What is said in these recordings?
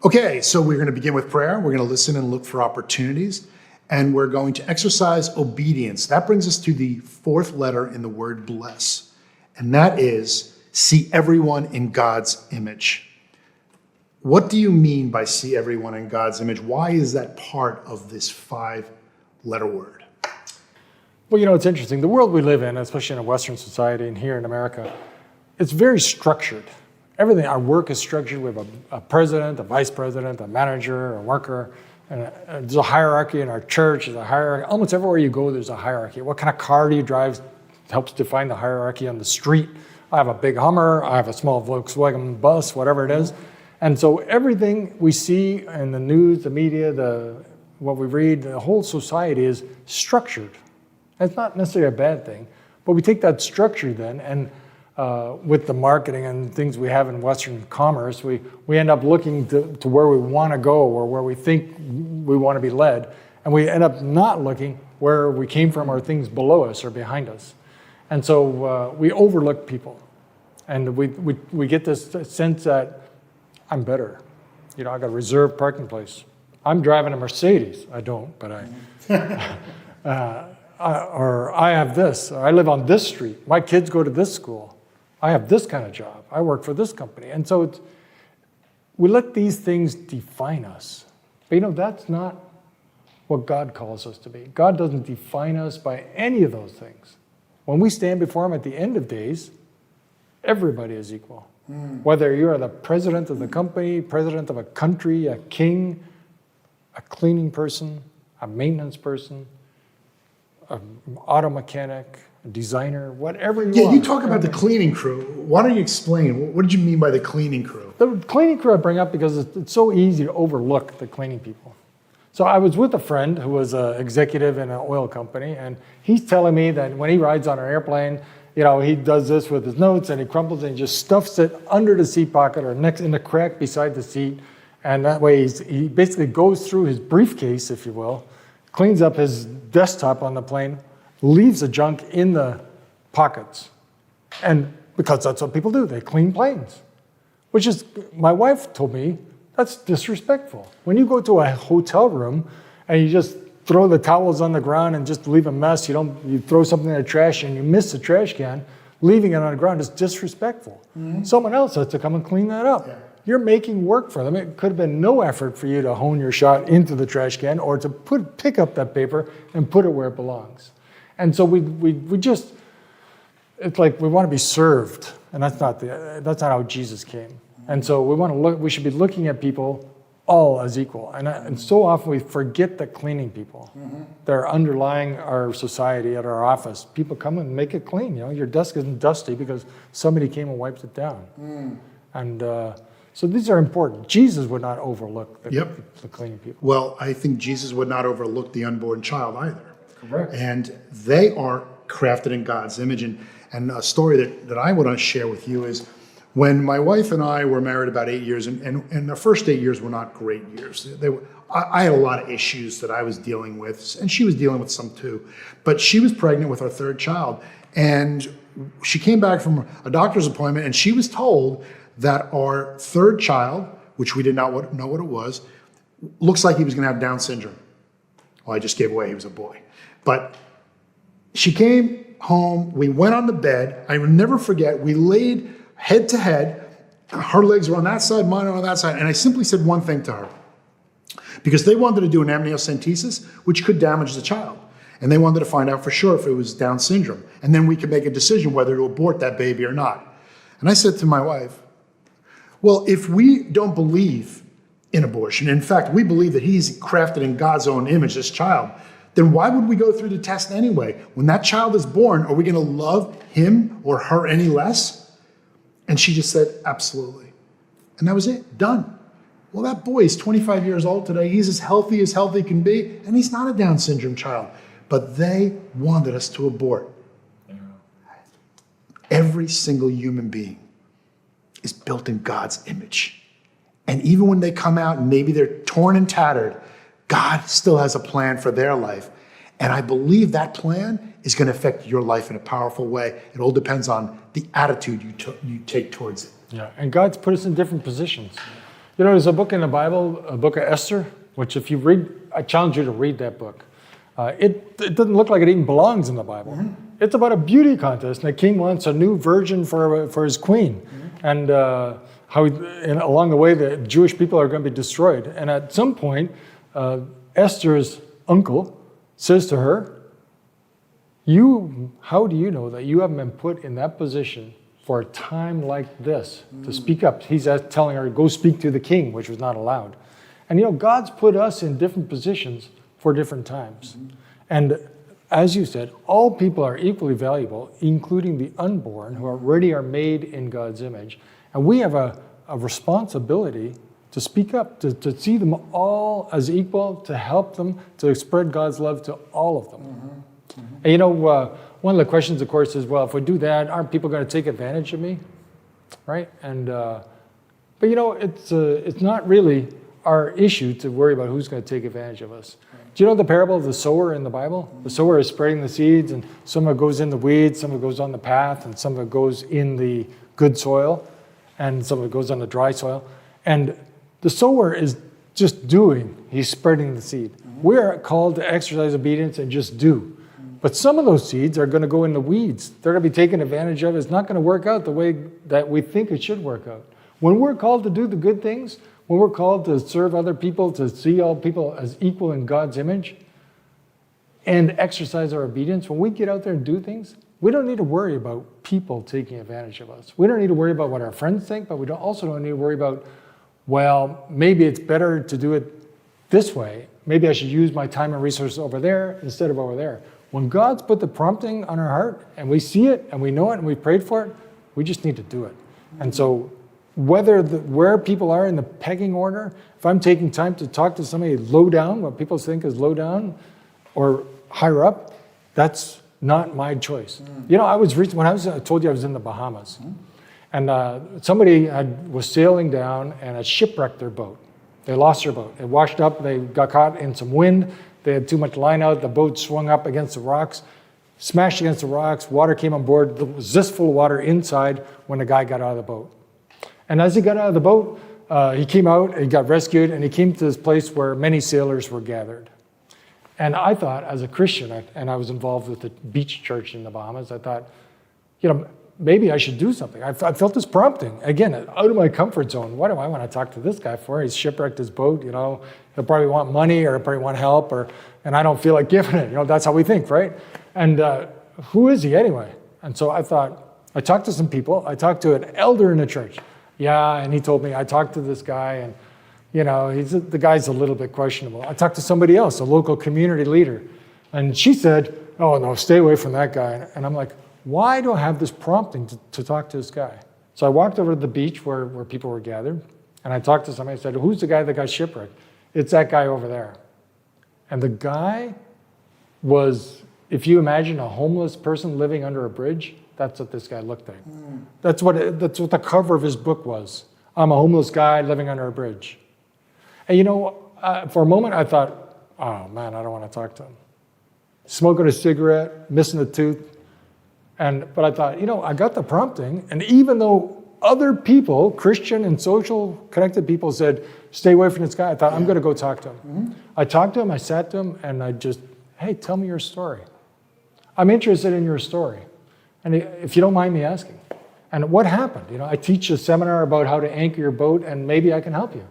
Okay, so we're going to begin with prayer. We're going to listen and look for opportunities, and we're going to exercise obedience. That brings us to the fourth letter in the word bless, and that is see everyone in God's image. What do you mean by see everyone in God's image? Why is that part of this 5-letter word? Well, it's interesting. The world we live in, especially in a Western society and here in America, it's very structured. Everything, our work is structured. We have a president, a vice president, a manager, a worker. And there's a hierarchy in our church. There's a hierarchy. Almost everywhere you go, there's a hierarchy. What kind of car do you drive helps define the hierarchy on the street. I have a big Hummer. I have a small Volkswagen bus, whatever it is. And so everything we see in the news, the media, what we read, the whole society is structured. It's not necessarily a bad thing, but we take that structure then and with the marketing and things we have in Western commerce, we end up looking to where we want to go or where we think we want to be led. And we end up not looking where we came from or things below us or behind us. And so we overlook people. And we get this sense that I'm better. I got a reserved parking place. I'm driving a Mercedes. I don't, but or I have this. Or I live on this street. My kids go to this school. I have this kind of job. I work for this company. And so we let these things define us. But that's not what God calls us to be. God doesn't define us by any of those things. When we stand before Him at the end of days, everybody is equal. Whether you're the president of the company, president of a country, a king, a cleaning person, a maintenance person, an auto mechanic, a designer, whatever you are. Yeah, you talk about the cleaning crew. Why don't you explain? What did you mean by the cleaning crew? The cleaning crew I bring up because it's so easy to overlook the cleaning people. So I was with a friend who was an executive in an oil company, and he's telling me that when he rides on an airplane, he does this with his notes, and he crumples and he just stuffs it under the seat pocket or next in the crack beside the seat. And that way he basically goes through his briefcase, if you will, cleans up his desktop on the plane, leaves the junk in the pockets. And because that's what people do, they clean planes. Which is, my wife told me, that's disrespectful. When you go to a hotel room and you just throw the towels on the ground and just leave a mess, you throw something in the trash and you miss the trash can, leaving it on the ground is disrespectful. Mm-hmm. Someone else has to come and clean that up. Yeah. You're making work for them. It could have been no effort for you to hone your shot into the trash can or to pick up that paper and put it where it belongs. And so we just, it's like we want to be served, and that's not how Jesus came. And so we should be looking at people all as equal. And so often we forget the cleaning people. Mm-hmm. They're underlying our society at our office. People come and make it clean. Your desk isn't dusty because somebody came and wiped it down. Mm. And so these are important. Jesus would not overlook the cleaning people. Well, I think Jesus would not overlook the unborn child either. Correct. And they are crafted in God's image. And a story that I want to share with you is when my wife and I were married about 8 years, and the first 8 years were not great years. I had a lot of issues that I was dealing with, and she was dealing with some too. But she was pregnant with our third child, and she came back from a doctor's appointment, and she was told that our third child, which we did not know what it was, looks like he was going to have Down syndrome. Well, I just gave away he was a boy. But she came home, we went on the bed. I will never forget, we laid head to head. Her legs were on that side, mine were on that side. And I simply said one thing to her. Because they wanted to do an amniocentesis, which could damage the child. And they wanted to find out for sure if it was Down syndrome. And then we could make a decision whether to abort that baby or not. And I said to my wife, well, if we don't believe in abortion, in fact, we believe that he's crafted in God's own image, this child, then why would we go through the test anyway? When that child is born, are we going to love him or her any less? And she just said, absolutely. And that was it, done. Well, that boy is 25 years old today. He's as healthy can be, and he's not a Down syndrome child. But they wanted us to abort. Yeah. Every single human being is built in God's image. And even when they come out and maybe they're torn and tattered, God still has a plan for their life. And I believe that plan is going to affect your life in a powerful way. It all depends on the attitude you take towards it. Yeah, and God's put us in different positions. You know, there's a book in the Bible, a book of Esther, which if you read, I challenge you to read that book. It doesn't look like it even belongs in the Bible. It's about a beauty contest, and the king wants a new virgin for his queen. And how and along the way, the Jewish people are going to be destroyed. And at some point, Esther's uncle says to her, how do you know that you haven't been put in that position for a time like this to speak up? He's telling her, go speak to the king, which was not allowed. And you know, God's put us in different positions for different times. And as you said, all people are equally valuable, including the unborn, who already are made in God's image. And we have a responsibility to speak up, to see them all as equal, to help them, to spread God's love to all of them. And you know, one of the questions, of course, is, well, if we do that, aren't people going to take advantage of me? Right? And but you know, it's not really our issue to worry about who's going to take advantage of us. Do you know the parable of the sower in the Bible? The sower is spreading the seeds, and some of it goes in the weeds, some of it goes on the path, and some of it goes in the good soil, and some of it goes on the dry soil. And the sower is just doing. He's spreading the seed. We're called to exercise obedience and just do. But some of those seeds are going to go in the weeds. They're going to be taken advantage of. It's not going to work out the way that we think it should work out. When we're called to do the good things, when we're called to serve other people, to see all people as equal in God's image, and exercise our obedience, when we get out there and do things, we don't need to worry about people taking advantage of us. We don't need to worry about what our friends think, but we also don't need to worry about, well, maybe it's better to do it this way. Maybe I should use my time and resources over there instead of over there. When God's put the prompting on our heart, and we see it, and we know it, and we prayed for it, we just need to do it. And so where people are in the pecking order, if I'm taking time to talk to somebody low down, what people think is low down, or higher up, that's not my choice. You know, I told you I was in the Bahamas, and somebody was sailing down and had shipwrecked their boat. They lost their boat. It washed up. They got caught in some wind. They had too much line out. The boat swung up against the rocks, smashed against the rocks. Water came on board. There was this full of water inside when the guy got out of the boat. And as he got out of the boat, he came out, he got rescued, and he came to this place where many sailors were gathered. And I thought, as a Christian, and I was involved with the beach church in the Bahamas, I thought, you know, maybe I should do something. I felt this prompting. Again, out of my comfort zone. What do I want to talk to this guy for? He's shipwrecked his boat, you know. He'll probably want money, or he'll probably want help, and I don't feel like giving it. You know, that's how we think, right? And who is he anyway? And so I thought, I talked to some people. I talked to an elder in the church. Yeah, and he told me, I talked to this guy, and you know, the guy's a little bit questionable. I talked to somebody else, a local community leader, and she said, oh no, stay away from that guy. And I'm like, why do I have this prompting to talk to this guy? So I walked over to the beach where people were gathered, and I talked to somebody. I said, who's the guy that got shipwrecked? It's that guy over there. And the guy was, if you imagine a homeless person living under a bridge, that's what this guy looked like. That's what the cover of his book was. I'm a homeless guy living under a bridge. And you know, for a moment I thought, oh man, I don't want to talk to him. Smoking a cigarette, missing a tooth. But I thought, you know, I got the prompting, and even though other people, Christian and social connected people, said, stay away from this guy, I thought, I'm going to go talk to him. I talked to him, I sat to him, and I just, hey, tell me your story. I'm interested in your story. And if you don't mind me asking. And what happened? You know, I teach a seminar about how to anchor your boat, and maybe I can help you.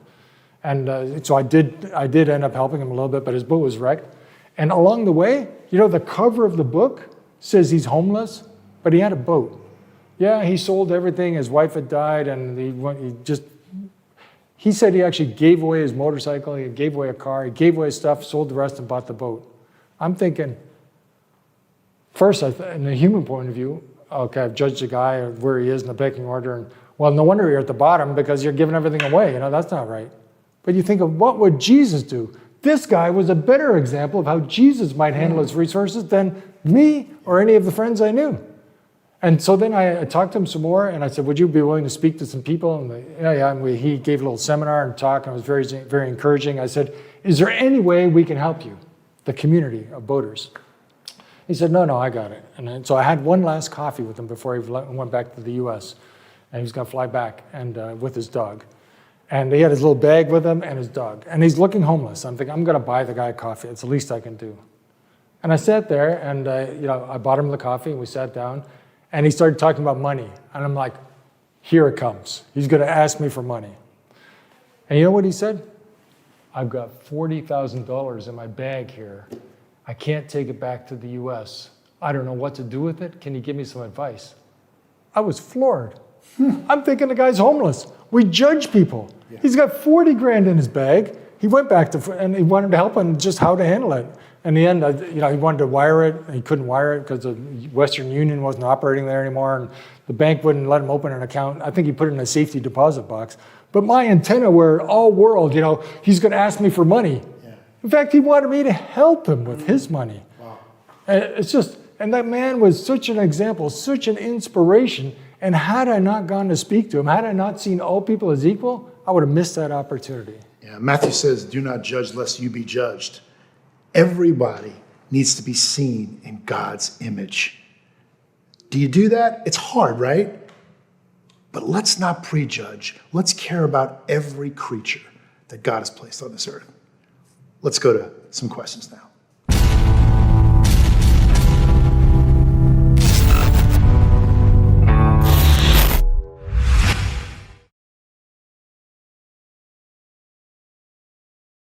And so I did end up helping him a little bit, but his boat was wrecked. And along the way, you know, the cover of the book says he's homeless, but he had a boat. Yeah, he sold everything. His wife had died, and he said he actually gave away his motorcycle, he gave away a car, he gave away his stuff, sold the rest, and bought the boat. I'm thinking, first, in a human point of view, okay, I've judged the guy where he is in the pecking order, and well, no wonder you're at the bottom because you're giving everything away. You know, that's not right. But you think of what would Jesus do? This guy was a better example of how Jesus might handle his resources than me or any of the friends I knew. And so then I talked to him some more, and I said, would you be willing to speak to some people? And he gave a little seminar and talk, and it was very, very encouraging. I said, is there any way we can help you, the community of boaters? He said, no, I got it. And so I had one last coffee with him before he went back to the U.S., and he was going to fly back and with his dog. And he had his little bag with him and his dog. And he's looking homeless. I'm thinking, I'm going to buy the guy coffee. It's the least I can do. And I sat there and, I bought him the coffee and we sat down. And he started talking about money. And I'm like, here it comes. He's going to ask me for money. And you know what he said? I've got $40,000 in my bag here. I can't take it back to the U.S. I don't know what to do with it. Can you give me some advice? I was floored. I'm thinking the guy's homeless. We judge people. Yeah. He's got 40 grand in his bag. He went back and he wanted to help him just how to handle it. In the end, he wanted to wire it. And he couldn't wire it because the Western Union wasn't operating there anymore, and the bank wouldn't let him open an account. I think he put it in a safety deposit box. But my antenna were all whirled. He's going to ask me for money. Yeah. In fact, he wanted me to help him with his money. Wow. And that man was such an example, such an inspiration. And had I not gone to speak to him, had I not seen all people as equal, I would have missed that opportunity. Yeah, Matthew says, do not judge lest you be judged. Everybody needs to be seen in God's image. Do you do that? It's hard, right? But let's not prejudge. Let's care about every creature that God has placed on this earth. Let's go to some questions now.